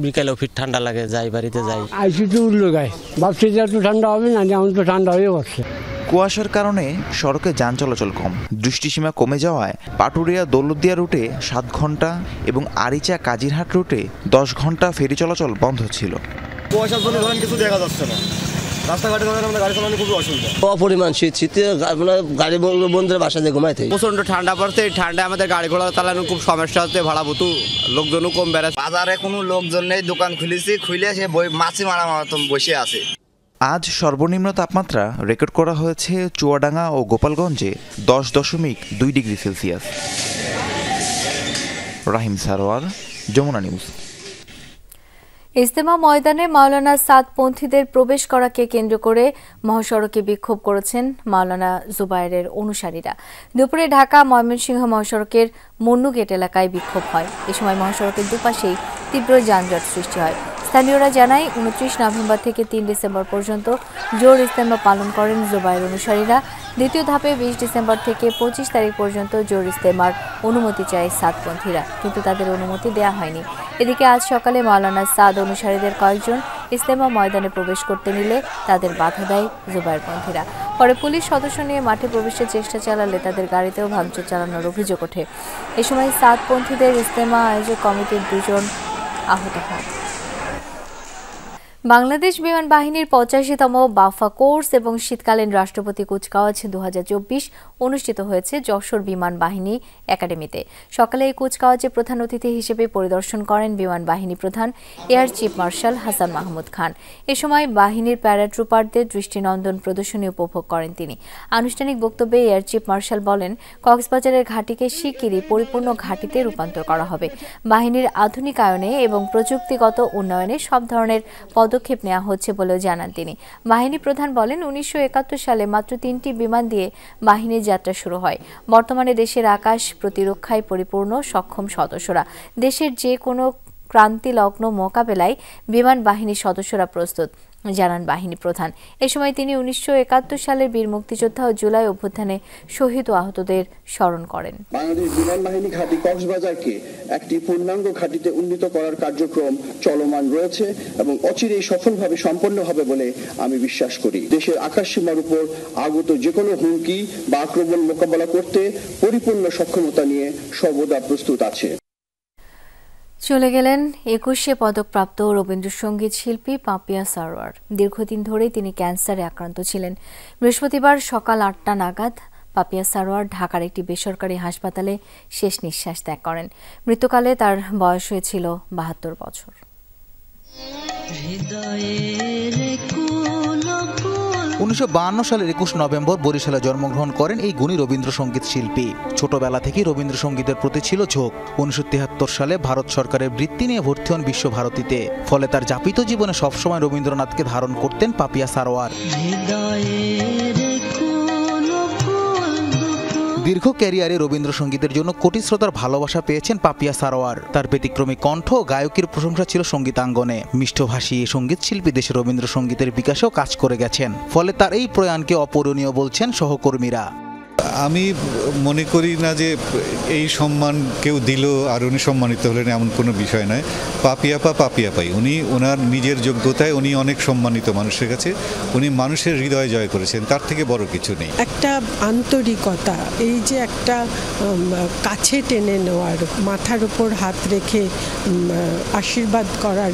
বিকালেও ফির ঠান্ডা লাগে, যাই বাড়িতে যাই। আইসি তো উল্লো গায়ে ভাবছি যে একটু ঠান্ডা হবে না, যেমন তো ঠান্ডা হয়ে পড়ছে। কুয়াশার কারণে সড়কে যান চলাচল কম। দৃষ্টিসীমা কমে যাওয়ায় পাটুরিয়া দৌলতদিয়া রুটে 7 ঘন্টা এবং আরিচা কাজিরহাট রুটে 10 ঘন্টা ফেরি চলাচল বন্ধ ছিল। কুয়াশার জন্য ধরেন কিছু দেখা যাচ্ছে না, রাস্তাঘাটে ধরেন আমাদের গাড়ি চালানো খুবই অসুবিধা। অপরিমাণ শীতে গাড়ি বন্ধুদের বাসাতে ঘুমাইতে প্রচন্ড ঠান্ডা পড়ছে। এই ঠান্ডায় আমাদের গাড়ি ঘোড়া চালানো খুব সমস্যা হচ্ছে, ভাড়া ভুতু লোকজনও কম বেড়াচ্ছে। বাজারে কোনো লোকজন নেই, দোকান খুলেছি, খুলে সে মাছি মারা মতন বসে আছে। আজ সর্বনিম্ন তাপমাত্রা রেকর্ড করা হয়েছে চুয়াডাঙ্গা ও গোপালগঞ্জে 10.2 ডিগ্রি সেলসিয়াস। রাহিম সারোয়ার, যমুনা নিউজ। ইজতেমা ময়দানে মাওলানা সাদপন্থীদের প্রবেশ করাকে কেন্দ্র করে মহাসড়কে বিক্ষোভ করেছেন মাওলানা জুবায়েরের অনুসারীরা। দুপুরে ঢাকা ময়মনসিংহ মহাসড়কের মন্নু গেট এলাকায় বিক্ষোভ হয়। এ সময় মহাসড়কের দুপাশেই তীব্র যানজট সৃষ্টি হয়। স্থানীয়রা জানায় 29 নভেম্বর থেকে 3 ডিসেম্বর পর্যন্ত জোর ইজতেমা পালন করেন জুবায়ের অনুসারীরা। দ্বিতীয় ধাপে 20 ডিসেম্বর থেকে 25 তারিখ পর্যন্ত জোর ইজতেমার অনুমতি চায় সাদপন্থীরা, কিন্তু তাদের অনুমতি দেয়া হয়নি। এদিকে আজ সকালে মাওলানা সাদ অনুসারীদের কয়েকজন ইজতেমা ময়দানে প্রবেশ করতে নিলে তাদের বাধা দেয় জুবায়েরপন্থীরা। পরে পুলিশ সদস্য নিয়ে মাঠে প্রবেশের চেষ্টা চালালে তাদের গাড়িতেও ভাঙচুর চালানোর অভিযোগ ওঠে। এ সময় সাদপন্থীদের ইজতেমা আয়োজক কমিটির 2 জন আহত হন। বাংলাদেশ বিমান বাহিনীর 85তম বাফা কোর্স এবং শীতকালীন রাষ্ট্রপতি কুচকাওয়াজ 2024 অনুষ্ঠিত হয়েছে যশোর বিমান বাহিনী একাডেমিতে। সকালে এই কুচকাওয়াজে প্রধান অতিথি হিসেবে পরিদর্শন করেন বিমান বাহিনী প্রধান air chief marshal Hasan Mahmud Khan. এ সময় বাহিনীর প্যারাট্রুপারদের দৃষ্টিনন্দন প্রদর্শনী উপভোগ করেন তিনি। আনুষ্ঠানিক বক্তব্যে এয়ার চিফ মার্শাল বলেন, কক্সবাজারের ঘাঁটিকে শিগগিরই পরিপূর্ণ ঘাঁটিতে রূপান্তর করা হবে। বাহিনীর আধুনিকায়নে এবং প্রযুক্তিগত উন্নয়নে সব ধরনের পদক্ষেপ নেওয়া হচ্ছে বলেও জানান তিনি। বাহিনী প্রধান বলেন, 1971 সালে মাত্র 3টি বিমান দিয়ে বাহিনীর যাত্রা শুরু হয়। বর্তমানে দেশের আকাশ প্রতিরক্ষায় পরিপূর্ণ সক্ষম সদস্যরা। দেশের যে কোনো ক্রান্তিলগ্ন মোকাবেলায় বিমান বাহিনীর সদস্যরা প্রস্তুত, জানান বাহিনী প্রধান। এ সময় তিনি 1971 সালের বীর মুক্তিযোদ্ধা ও জুলাই অভ্যুত্থানে শহীদ ও আহতদের স্মরণ করেন। বাংলাদেশ বিমান বাহিনী ঘাঁটি কক্সবাজারকে একটি পূর্ণাঙ্গ ঘাঁটিতে উন্নীত করার কার্যক্রম চলমান রয়েছে এবং অচিরেই সফলভাবে সম্পন্ন হবে বলে আমি বিশ্বাস করি। দেশের আকাশসীমার উপর আগত যে কোনো হুমকি বা আক্রমণ মোকাবেলা করতে পরিপূর্ণ সক্ষমতা নিয়ে সর্বদা প্রস্তুত আছে। চলে গেলেন 21শে পদকপ্রাপ্ত রবীন্দ্রসঙ্গীত শিল্পী পাপিয়া সারোয়ার। দীর্ঘদিন ধরেই তিনি ক্যান্সারে আক্রান্ত ছিলেন। বৃহস্পতিবার সকাল 8টা নাগাদ পাপিয়া সারোয়ার ঢাকার একটি বেসরকারি হাসপাতালে শেষ নিঃশ্বাস ত্যাগ করেন। মৃত্যুকালে তার বয়স হয়েছিল 72 বছর। 1952 সালের 21 নভেম্বর বরিশালে জন্মগ্রহণ করেন এই গুণী রবীন্দ্রসঙ্গীত শিল্পী। ছোটবেলা থেকেই রবীন্দ্রসঙ্গীতের প্রতি ছিল ঝোঁক। 1973 সালে ভারত সরকারের বৃত্তি নিয়ে ভর্তি হন বিশ্বভারতীতে। ফলে তার যাপিত জীবনে সবসময় রবীন্দ্রনাথকে ধারণ করতেন পাপিয়া সারোয়ার। দীর্ঘ ক্যারিয়ারে রবীন্দ্রসঙ্গীতের জন্য কোটি শ্রোতার ভালোবাসা পেয়েছেন পাপিয়া সারোয়ার। তার ব্যতিক্রমী কণ্ঠ ও গায়কের প্রশংসা ছিল সঙ্গীতাঙ্গনে। মিষ্টভাষী এই সঙ্গীত শিল্পী দেশের রবীন্দ্রসঙ্গীতের বিকাশেও কাজ করে গেছেন। ফলে তার এই প্রয়াণকে অপূরণীয় বলছেন সহকর্মীরা। আমি মনে করি না যে এই সম্মান কেউ দিল আর উনি সম্মানিত হলেন, এমন কোনো বিষয় নয়। পাপিয়াপাই উনি ওনার নিজের যোগ্যতায় উনি অনেক সম্মানিত মানুষের কাছে। উনি মানুষের হৃদয় জয় করেছেন, তার থেকে বড় কিছু নেই। একটা আন্তরিকতা, এই যে একটা কাছে টেনে নেওয়ার, মাথার উপর হাত রেখে আশীর্বাদ করার,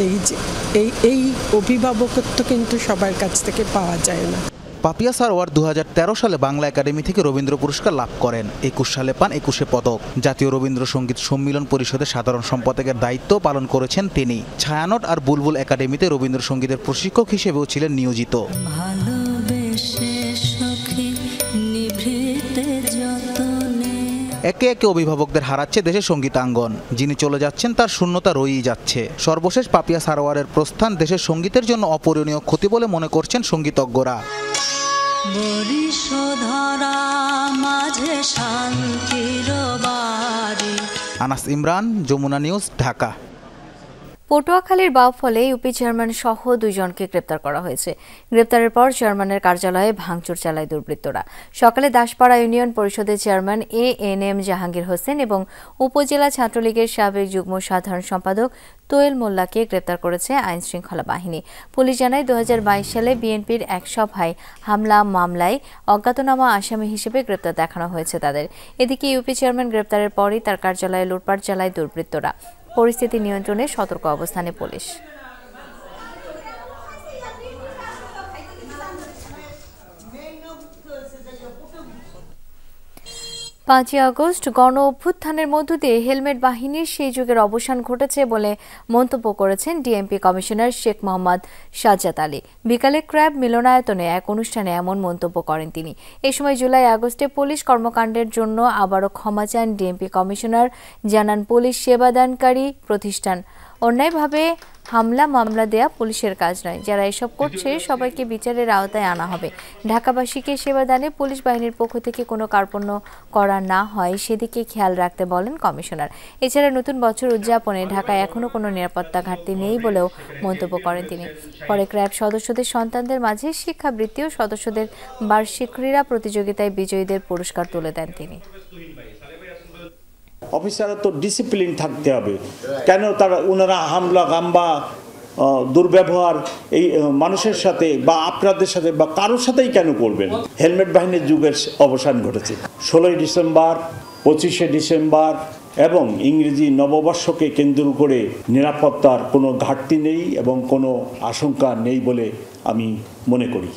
এই অভিভাবকত্ব কিন্তু সবার কাছ থেকে পাওয়া যায় না। পাপিয়া সারোয়ার 2013 সালে বাংলা একাডেমি থেকে রবীন্দ্র পুরস্কার লাভ করেন। 21 সালে পান 21 পদক। জাতীয় রবীন্দ্রসঙ্গীত সম্মিলন পরিষদের সাধারণ সম্পাদকের দায়িত্ব পালন করেছেন তিনি। ছায়ানট আর বুলবুল একাডেমিতে রবীন্দ্রসঙ্গীতের প্রশিক্ষক হিসেবেও ছিলেন নিয়োজিত। একে একে অভিভাবকদের হারাচ্ছে দেশের সঙ্গীতাঙ্গন। যিনি চলে যাচ্ছেন তার শূন্যতা রয়েই যাচ্ছে। সর্বশেষ পাপিয়া সারোয়ারের প্রস্থান দেশের সঙ্গীতের জন্য অপূরণীয় ক্ষতি বলে মনে করছেন সঙ্গীতজ্ঞরা। আনাস ইমরান, যমুনা নিউজ, ঢাকা। পটুয়াখালীর বাউফলে ইউপি চেয়ারম্যান সহ 2 জনকে গ্রেপ্তার করা হয়েছে। গ্রেপ্তারের পর চেয়ারম্যানের কার্যালয়ে ভাঙচুর চালায় দুর্বৃত্তরা। সকালে দাসপাড়া ইউনিয়ন পরিষদের চেয়ারম্যান ANM জাহাঙ্গীর হোসেন এবং উপজেলা ছাত্রলীগের সাবেক যুগ্ম সাধারণ সম্পাদক তোয়েল মোল্লাকে গ্রেপ্তার করেছে আইন শৃঙ্খলা বাহিনী। পুলিশ জানায় 2022 সালে বিএনপির এক সভায় হামলা মামলায় অজ্ঞাতনামা আসামি হিসেবে গ্রেপ্তার দেখানো হয়েছে তাদের। এদিকে ইউপি চেয়ারম্যান গ্রেপ্তারের পরই তার কার্যালয়ে লুটপাট চালায় দুর্বৃত্তরা। পরিস্থিতি নিয়ন্ত্রণে সতর্ক অবস্থানে পুলিশ। 5ই আগস্ট গণ অভ্যুত্থানের মধ্য দিয়ে হেলমেট বাহিনীর সেই যুগের অবসান ঘটেছে বলে মন্তব্য করেছেন ডিএমপি কমিশনার শেখ মোহাম্মদ সাজ্জাদ আলী। বিকালে ক্র্যাব মিলনায়তনে এক অনুষ্ঠানে এমন মন্তব্য করেন তিনি। এ সময় জুলাই আগস্টে পুলিশ কর্মকাণ্ডের জন্য আবারও ক্ষমা চান ডিএমপি কমিশনার। জানান, পুলিশ সেবাদানকারী প্রতিষ্ঠান, অন্যায়ভাবে হামলা মামলা দেয়া পুলিশের কাজ নয়। যারা এসব করছে সবাইকে বিচারের আওতায় আনা হবে। ঢাকাবাসীকে সেবাদানে পুলিশ বাহিনীর পক্ষ থেকে কোনো কার্পণ্য করা না হয় সেদিকে খেয়াল রাখতে বলেন কমিশনার। এছাড়া নতুন বছর উদযাপনে ঢাকায় এখনও কোনো নিরাপত্তা ঘাটতি নেই বলেও মন্তব্য করেন তিনি। পরে ক্র্যাব সদস্যদের সন্তানদের মাঝে শিক্ষাবৃত্তি ও সদস্যদের বার্ষিক ক্রীড়া প্রতিযোগিতায় বিজয়ীদের পুরস্কার তুলে দেন তিনি। অফিসাররা তো ডিসিপ্লিন থাকতে হবে। কেন ওনারা হামলা গাম্বা দুর্ব্যবহার এই মানুষের সাথে বা আপনাদের সাথে বা কারোর সাথেই কেন করবেন? হেলমেট বাহিনীর যুগের অবসান ঘটেছে। 16ই ডিসেম্বর, 25শে ডিসেম্বর এবং ইংরেজি নববর্ষকে কেন্দ্র করে নিরাপত্তার কোনো ঘাটতি নেই এবং কোনো আশঙ্কা নেই বলে আমি মনে করি।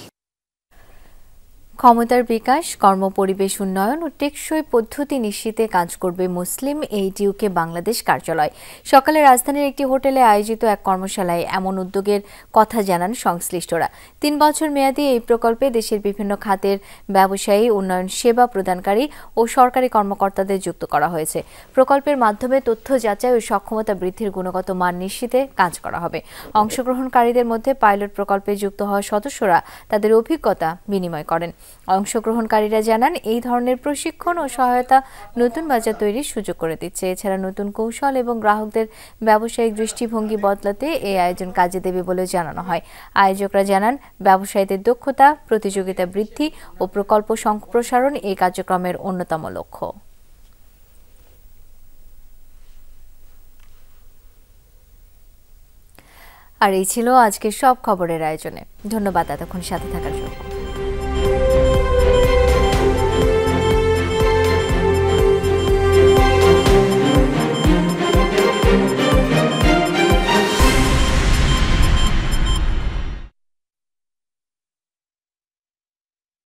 ক্ষমতার বিকাশ, কর্মপরিবেশ উন্নয়ন ও টেকসই পদ্ধতি নিশ্চিতে কাজ করবে মুসলিম এইড ইউকে বাংলাদেশ কার্যালয়। সকালে রাজধানীর একটি হোটেলে আয়োজিত এক কর্মশালায় এমন উদ্যোগের কথা জানান সংশ্লিষ্টরা। 3 বছর মেয়াদী এই প্রকল্পে দেশের বিভিন্ন খাতের ব্যবসায়ী, উন্নয়ন সেবা প্রদানকারী ও সরকারি কর্মকর্তাদের যুক্ত করা হয়েছে। প্রকল্পের মাধ্যমে তথ্য যাচাই ও সক্ষমতা বৃদ্ধির গুণগত মান নিশ্চিতে কাজ করা হবে। অংশগ্রহণকারীদের মধ্যে পাইলট প্রকল্পে যুক্ত হওয়া সদস্যরা তাদের অভিজ্ঞতা বিনিময় করেন। অংশগ্রহণকারীরা জানান, এই ধরনের প্রশিক্ষণ ও সহায়তা নতুন বাজার তৈরির সুযোগ করে দিচ্ছে। এছাড়া নতুন কৌশল এবং গ্রাহকদের ব্যবসায়িক দৃষ্টিভঙ্গি বদলাতে এই আয়োজন কাজে দেবে বলে জানানো হয়। আয়োজকরা জানান, ব্যবসায়ীদের দক্ষতা, প্রতিযোগিতা বৃদ্ধি ও প্রকল্প সম্প্রসারণ এই কার্যক্রমের অন্যতম লক্ষ্য। আর এই ছিল আজকের সব খবরের আয়োজনে। ধন্যবাদ এতক্ষণ সাথে থাকার জন্য।